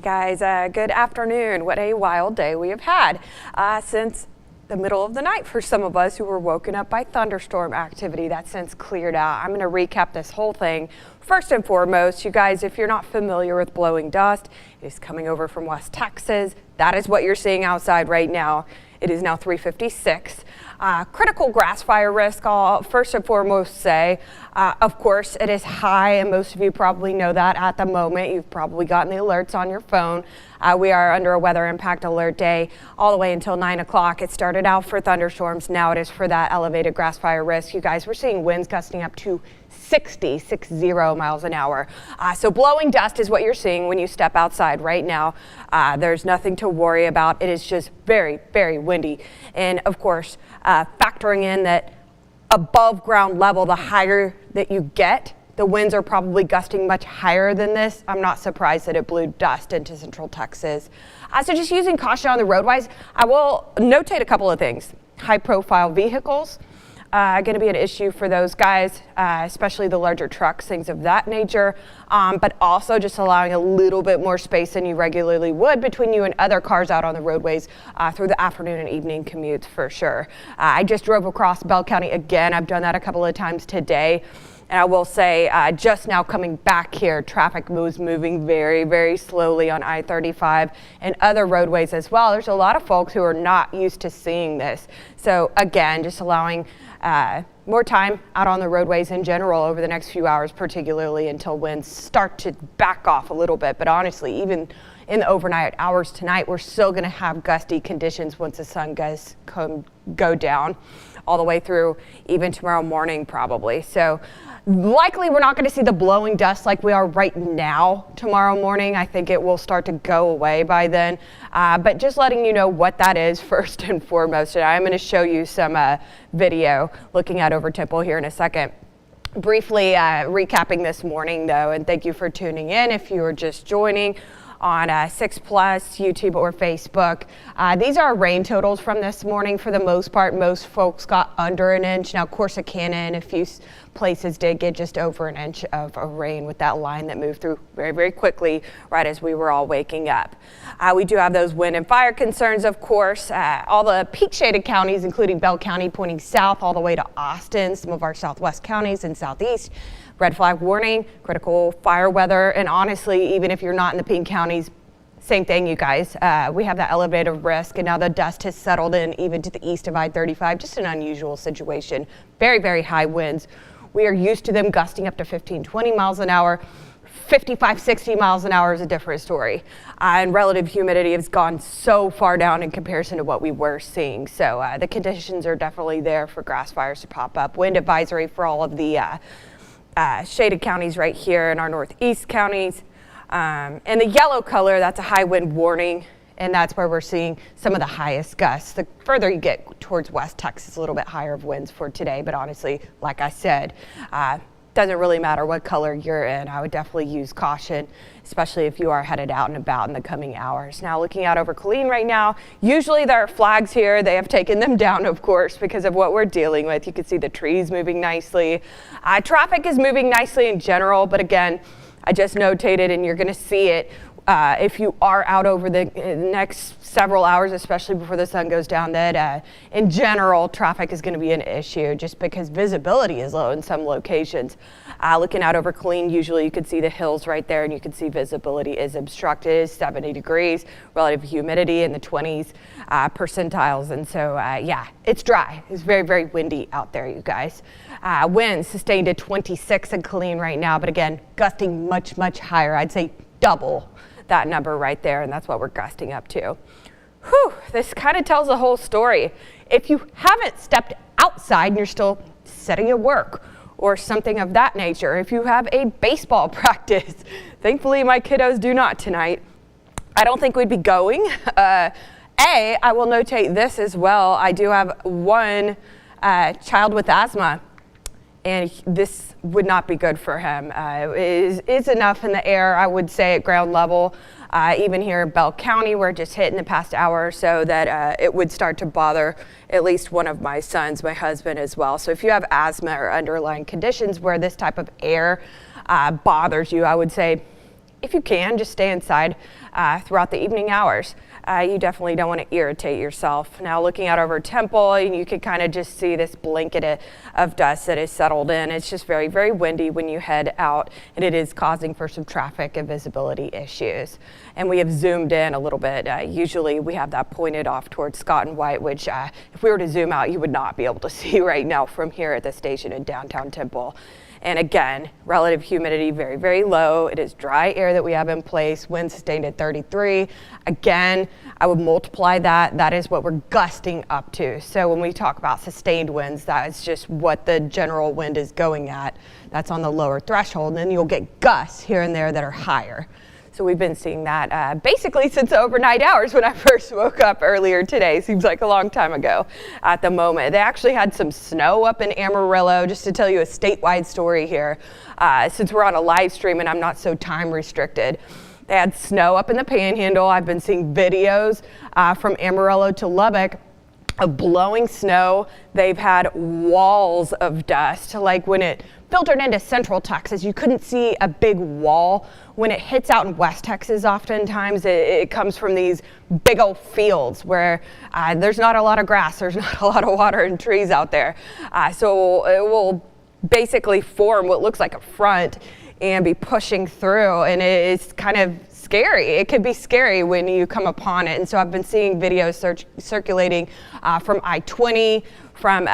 guys, good afternoon. What a wild day we have had since the middle of the night for some of us who were woken up by thunderstorm activity that's since cleared out. I'm going to recap this whole thing. First and foremost, you guys, if you're not familiar with blowing dust, it is coming over from West Texas. That is what you're seeing outside right now. It is now 3:56. Critical grass fire risk, I'll first and foremost say, of course, it is high, and most of you probably know that at the moment. You've probably gotten the alerts on your phone. We are under a weather impact alert day all the way until 9 o'clock. It started out for thunderstorms. Now it is for that elevated grass fire risk. You guys, we're seeing winds gusting up to 60 miles an hour. So blowing dust is what you're seeing when you step outside right now. There's nothing to worry about. It is just very, very windy. And of course, factoring in that above ground level, the higher that you get, the winds are probably gusting much higher than this. I'm not surprised that it blew dust into Central Texas. So just using caution on the roadways. I will notate a couple of things. High profile vehicles. Going to be an issue for those guys, especially the larger trucks, things of that nature, but also just allowing a little bit more space than you regularly would between you and other cars out on the roadways through the afternoon and evening commutes for sure. I just drove across Bell County again. I've done that a couple of times today. And I will say, just now coming back here, traffic was moving very, very slowly on I-35 and other roadways as well. There's a lot of folks who are not used to seeing this. So again, just allowing more time out on the roadways in general over the next few hours, particularly until winds start to back off a little bit. But honestly, even in the overnight hours tonight, we're still going to have gusty conditions once the sun does go down all the way through even tomorrow morning probably. So likely we're not going to see the blowing dust like we are right now tomorrow morning. I think it will start to go away by then. But just letting you know what that is first and foremost. And I'm going to show you some video looking at over Temple here in a second. Briefly recapping this morning though, and thank you for tuning in if you are just joining on 6 Plus, YouTube or Facebook. These are rain totals from this morning. For the most part, most folks got under an inch. Now, Corsicana and a few places did get just over an inch of rain with that line that moved through very, very quickly right as we were all waking up. We do have those wind and fire concerns, of course. All the peak shaded counties, including Bell County, pointing south all the way to Austin, some of our southwest counties and southeast. Red flag warning, critical fire weather, and honestly, even if you're not in the pink counties, same thing, you guys. We have that elevated risk, and now the dust has settled in even to the east of I-35. Just an unusual situation. Very, very high winds. We are used to them gusting up to 15, 20 miles an hour. 55, 60 miles an hour is a different story. And relative humidity has gone so far down in comparison to what we were seeing. So the conditions are definitely there for grass fires to pop up. Wind advisory for all of the shaded counties right here in our northeast counties. And the yellow color, that's a high wind warning, and that's where we're seeing some of the highest gusts. The further you get towards West Texas, a little bit higher of winds for today, but honestly, like I said, doesn't really matter what color you're in. I would definitely use caution, especially if you are headed out and about in the coming hours. Now, looking out over Killeen right now, usually there are flags here. They have taken them down, of course, because of what we're dealing with. You can see the trees moving nicely. Traffic is moving nicely in general, but again, I just notated, and you're going to see it if you are out over the next several hours, especially before the sun goes down, that in general, traffic is going to be an issue just because visibility is low in some locations. Looking out over Killeen, usually you can see the hills right there, and you can see visibility is obstructed. It is 70 degrees, relative humidity in the 20s percentiles. And so, yeah, it's dry. It's very, very windy out there, you guys. Winds sustained at 26 in Killeen right now, but again, gusting much, much higher. I'd say double that number right there, and that's what we're gusting up to. Whew, this kind of tells the whole story. If you haven't stepped outside and you're still sitting at work or something of that nature, if you have a baseball practice, thankfully my kiddos do not tonight, I don't think we'd be going. I will notate this as well. I do have one child with asthma, and this would not be good for him. It's enough in the air, I would say, at ground level, even here in Bell County, where it just hit in the past hour or so, that it would start to bother at least one of my sons, my husband as well. So if you have asthma or underlying conditions where this type of air bothers you, I would say if you can, just stay inside throughout the evening hours. You definitely don't want to irritate yourself. Now looking out over Temple, and you can kind of just see this blanket of dust that is settled in. It's just very, very windy when you head out, and it is causing for some traffic and visibility issues. And we have zoomed in a little bit. Usually we have that pointed off towards Scott and White, which if we were to zoom out, you would not be able to see right now from here at the station in downtown Temple. And again, relative humidity very, very low. It is dry air that we have in place. Wind sustained at 33. Again, I would multiply that. That is what we're gusting up to. So when we talk about sustained winds, that is just what the general wind is going at. That's on the lower threshold. And then you'll get gusts here and there that are higher. So we've been seeing that basically since the overnight hours when I first woke up earlier today. Seems like a long time ago at the moment. They actually had some snow up in Amarillo, just to tell you a statewide story here. Since we're on a live stream and I'm not so time restricted. They had snow up in the Panhandle. I've been seeing videos from Amarillo to Lubbock of blowing snow. They've had walls of dust, like when it filtered into Central Texas, you couldn't see a big wall. When it hits out in West Texas, oftentimes it comes from these big old fields where there's not a lot of grass, there's not a lot of water and trees out there. So it will basically form what looks like a front and be pushing through, and it's kind of scary. It could be scary when you come upon it. And so I've been seeing videos circulating from I-20, from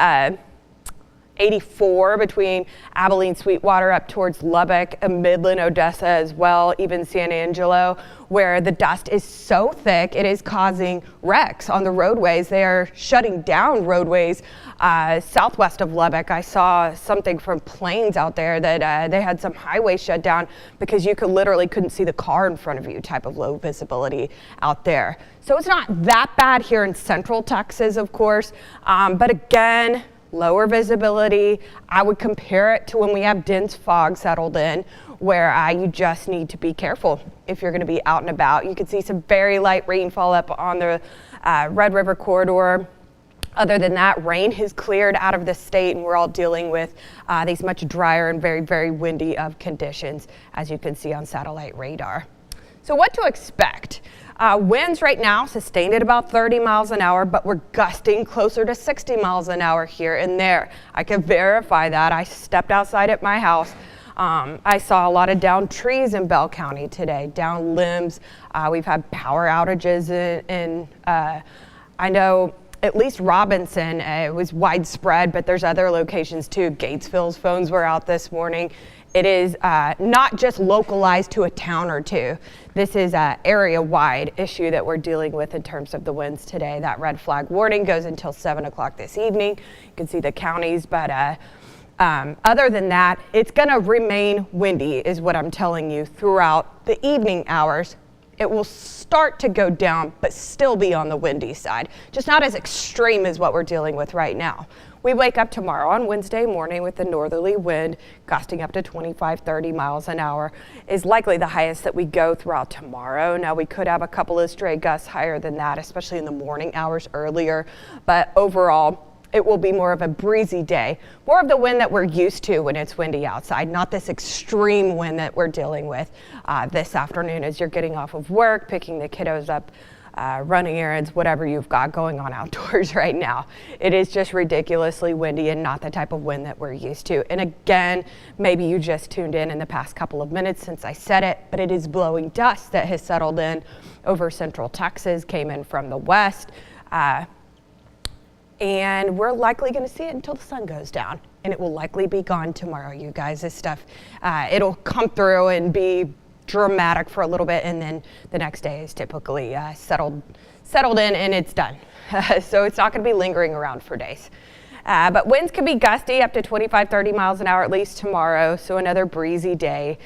84 between Abilene, Sweetwater up towards Lubbock, Midland, Odessa as well, even San Angelo, where the dust is so thick it is causing wrecks on the roadways. They are shutting down roadways southwest of Lubbock. I saw something from Plains out there that they had some highways shut down because you couldn't see the car in front of you, type of low visibility out there. So it's not that bad here in Central Texas, of course, but again, lower visibility. I would compare it to when we have dense fog settled in, where you just need to be careful if you're going to be out and about. You can see some very light rainfall up on the Red River corridor. Other than that, rain has cleared out of the state, and we're all dealing with these much drier and very, very windy of conditions, as you can see on satellite radar. So what to expect? Winds right now sustained at about 30 miles an hour, but we're gusting closer to 60 miles an hour here and there. I can verify that. I stepped outside at my house. I saw a lot of downed trees in Bell County today, downed limbs. We've had power outages in I know at least Robinson, it was widespread, but there's other locations too. Gatesville's phones were out this morning. It is not just localized to a town or two. This is an area-wide issue that we're dealing with in terms of the winds today. That red flag warning goes until 7 o'clock this evening. You can see the counties, but other than that, it's going to remain windy is what I'm telling you throughout the evening hours. It will start to go down, but still be on the windy side. Just not as extreme as what we're dealing with right now. We wake up tomorrow on Wednesday morning with a northerly wind gusting up to 25, 30 miles an hour is likely the highest that we go throughout tomorrow. Now we could have a couple of stray gusts higher than that, especially in the morning hours earlier, but overall, it will be more of a breezy day, more of the wind that we're used to when it's windy outside, not this extreme wind that we're dealing with this afternoon as you're getting off of work, picking the kiddos up, running errands, whatever you've got going on outdoors right now. It is just ridiculously windy and not the type of wind that we're used to. And again, maybe you just tuned in the past couple of minutes since I said it, but it is blowing dust that has settled in over Central Texas, came in from the west. And we're likely going to see it until the sun goes down, and it will likely be gone tomorrow, you guys. This stuff, it'll come through and be dramatic for a little bit, and then the next day is typically settled in and it's done. So it's not going to be lingering around for days. But winds can be gusty up to 25, 30 miles an hour at least tomorrow, so another breezy day.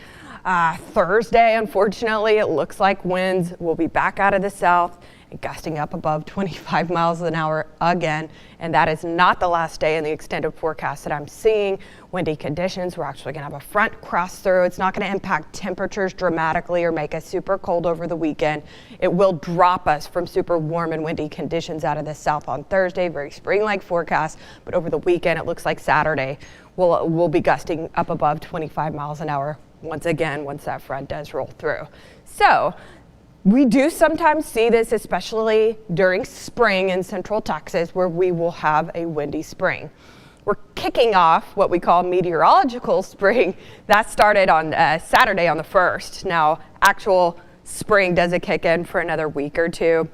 Thursday, unfortunately, it looks like winds will be back out of the south and gusting up above 25 miles an hour again. And that is not the last day in the extended forecast that I'm seeing. Windy conditions, we're actually going to have a front cross through. It's not going to impact temperatures dramatically or make us super cold over the weekend. It will drop us from super warm and windy conditions out of the south on Thursday, very spring-like forecast. But over the weekend, it looks like Saturday we'll be gusting up above 25 miles an hour once again once that front does roll through. So we do sometimes see this, especially during spring in Central Texas, where we will have a windy spring. We're kicking off what we call meteorological spring. That started on Saturday on the 1st. Now, actual spring doesn't kick in for another week or two.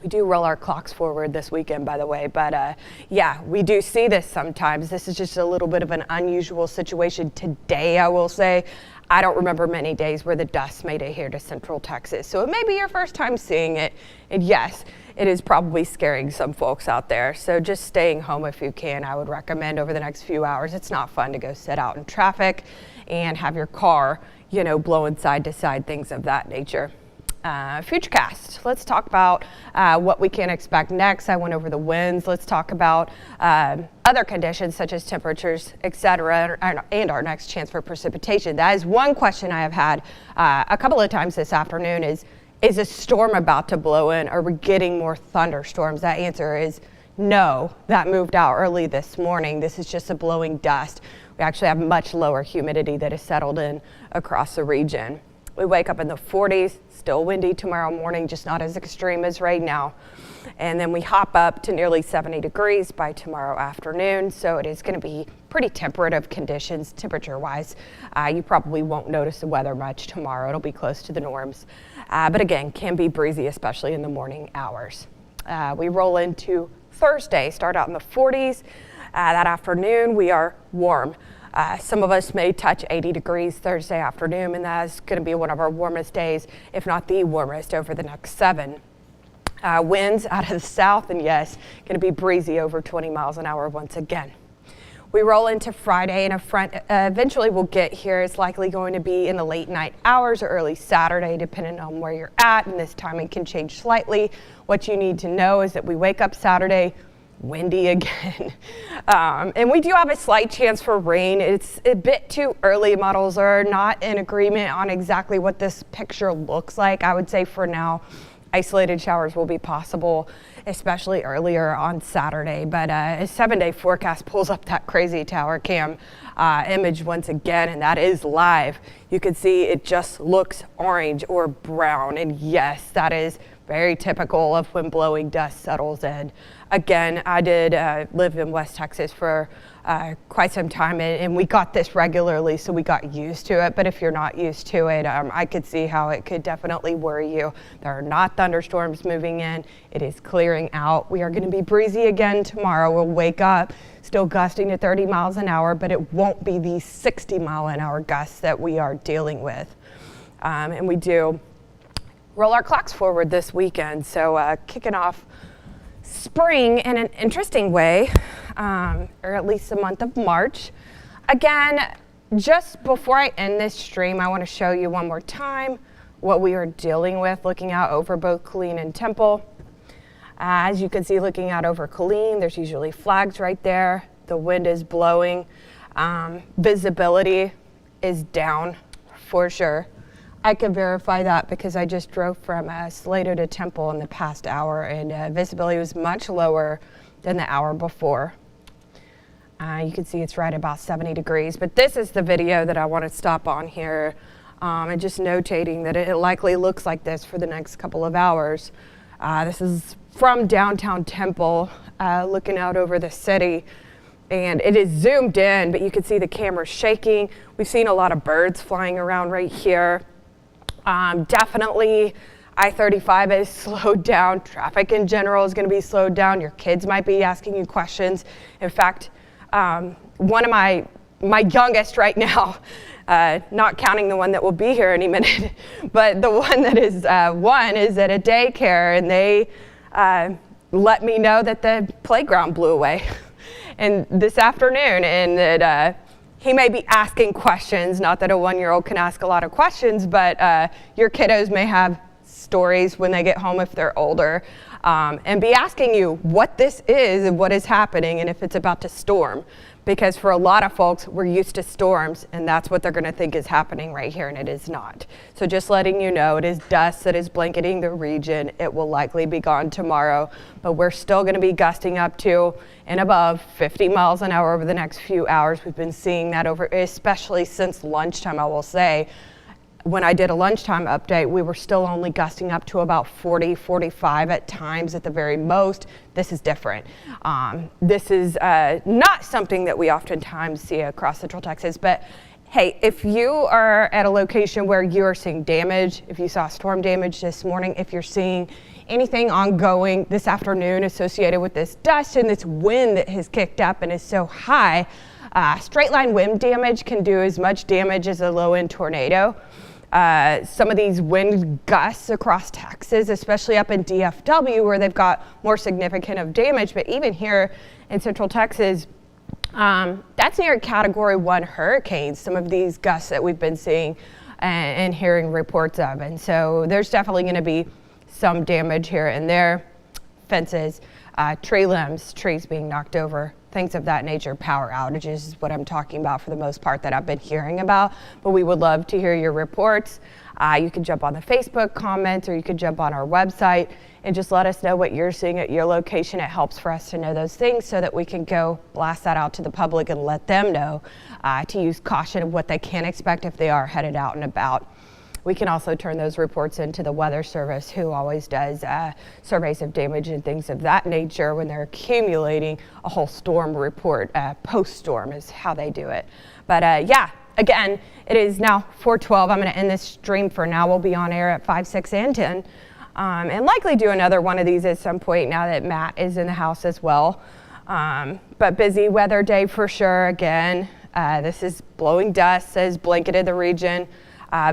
We do roll our clocks forward this weekend, by the way, but yeah, we do see this sometimes. This is just a little bit of an unusual situation today, I will say. I don't remember many days where the dust made it here to Central Texas, so it may be your first time seeing it, and yes, it is probably scaring some folks out there. So just staying home if you can, I would recommend over the next few hours. It's not fun to go sit out in traffic and have your car, you know, blowing side to side, things of that nature. Futurecast. Let's talk about what we can expect next. I went over the winds. Let's talk about other conditions such as temperatures, etc., and our next chance for precipitation. That is one question I have had a couple of times this afternoon is a storm about to blow in? Are we getting more thunderstorms? That answer is no. That moved out early this morning. This is just a blowing dust. We actually have much lower humidity that has settled in across the region. We wake up in the 40s, still windy tomorrow morning, just not as extreme as right now. And then we hop up to nearly 70 degrees by tomorrow afternoon. So it is going to be pretty temperate of conditions temperature-wise. You probably won't notice the weather much tomorrow. It'll be close to the norms. But again, can be breezy, especially in the morning hours. We roll into Thursday, start out in the 40s. That afternoon, we are warm. Some of us may touch 80 degrees Thursday afternoon, and that's going to be one of our warmest days, if not the warmest, over the next 7. Winds out of the south, and yes, going to be breezy over 20 miles an hour once again. We roll into Friday, and a front eventually will get here. It's likely going to be in the late night hours or early Saturday, depending on where you're at, and this timing can change slightly. What you need to know is that we wake up Saturday windy again. And we do have a slight chance for rain. It's a bit too early. Models are not in agreement on exactly what this picture looks like. I would say for now, isolated showers will be possible, especially earlier on Saturday. But a 7-day forecast pulls up that crazy tower cam image once again, and that is live. You can see it just looks orange or brown. And yes, that is very typical of when blowing dust settles in. Again, I did live in West Texas for quite some time, and we got this regularly, so we got used to it. But if you're not used to it, I could see how it could definitely worry you. There are not thunderstorms moving in. It is clearing out. We are going to be breezy again tomorrow. We'll wake up still gusting to 30 miles an hour, but it won't be the 60-mile-an-hour gusts that we are dealing with. And we do roll our clocks forward this weekend, so kicking off spring in an interesting way, or at least the month of March. Again, just before I end this stream, I want to show you one more time what we are dealing with looking out over both Killeen and Temple. As you can see, looking out over Killeen, there's usually flags right there. The wind is blowing. Visibility is down for sure. I can verify that because I just drove from Slater to Temple in the past hour, and visibility was much lower than the hour before. You can see it's right about 70 degrees, but this is the video that I want to stop on here, and just notating that it likely looks like this for the next couple of hours. This is from downtown Temple, looking out over the city, and it is zoomed in, but you can see the camera shaking. We've seen a lot of birds flying around right here. Definitely I-35 is slowed down. Traffic in general is going to be slowed down. Your kids might be asking you questions. In fact, one of my youngest right now, not counting the one that will be here any minute, but the one that is at a daycare, and they let me know that the playground blew away and this afternoon, and that he may be asking questions. Not that a 1-year-old can ask a lot of questions, but your kiddos may have stories when they get home if they're older, and be asking you what this is and what is happening and if it's about to storm. because for a lot of folks, we're used to storms, and that's what they're going to think is happening right here, and it is not. So just letting you know, it is dust that is blanketing the region. It will likely be gone tomorrow, but we're still going to be gusting up to and above 50 miles an hour over the next few hours. We've been seeing that over, especially since lunchtime, I will say. When I did a lunchtime update, we were still only gusting up to about 40, 45 at times at the very most. This is different. This is not something that we oftentimes see across Central Texas, but hey, if you are at a location where you are seeing damage, if you saw storm damage this morning, if you're seeing anything ongoing this afternoon associated with this dust and this wind that has kicked up and is so high, straight line wind damage can do as much damage as a low end tornado. Some of these wind gusts across Texas, especially up in DFW where they've got more significant of damage, but even here in Central Texas, that's near Category 1 hurricanes, some of these gusts that we've been seeing and hearing reports of. And so there's definitely going to be some damage here and there. Fences, tree limbs, trees being knocked over, things of that nature. Power outages is what I'm talking about for the most part that I've been hearing about, but we would love to hear your reports. You can jump on the Facebook comments or you can jump on our website and just let us know what you're seeing at your location. It helps for us to know those things so that we can go blast that out to the public and let them know to use caution of what they can expect if they are headed out and about. We can also turn those reports into the Weather Service, who always does surveys of damage and things of that nature when they're accumulating a whole storm report. Post-storm is how they do it. But yeah, again, it is now 4:12. I'm going to end this stream for now. We'll be on air at 5, 6, and 10. And likely do another one of these at some point now that Matt is in the house as well. But busy weather day for sure. Again, this is blowing dust, has blanketed the region.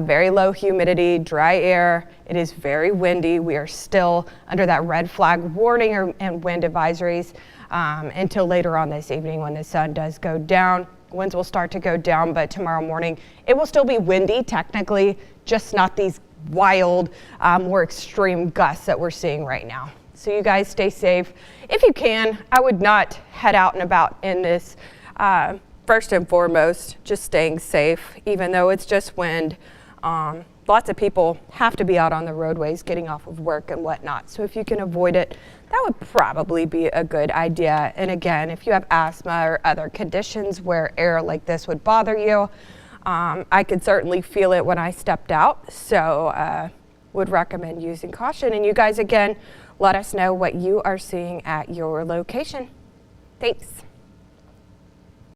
Very low humidity, dry air. It is very windy. We are still under that red flag warning and wind advisories until later on this evening when the sun does go down. Winds will start to go down, but tomorrow morning it will still be windy technically, just not these wild, more extreme gusts that we're seeing right now. So you guys stay safe. If you can, I would not head out and about in this. First and foremost, just staying safe, even though it's just wind. Lots of people have to be out on the roadways getting off of work and whatnot. So if you can avoid it, that would probably be a good idea. And again, if you have asthma or other conditions where air like this would bother you, I could certainly feel it when I stepped out. So would recommend using caution. And you guys, again, let us know what you are seeing at your location. Thanks.